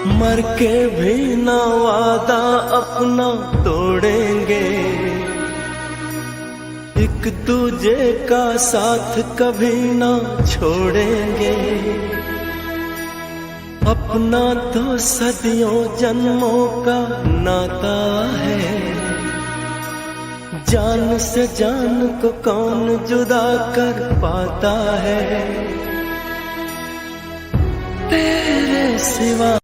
मर के भी ना वादा अपना तोड़ेंगे, एक दूजे का साथ कभी ना छोड़ेंगे। अपना तो सदियों जन्मों का नाता है, जान से जान को कौन जुदा कर पाता है। तेरे सिवा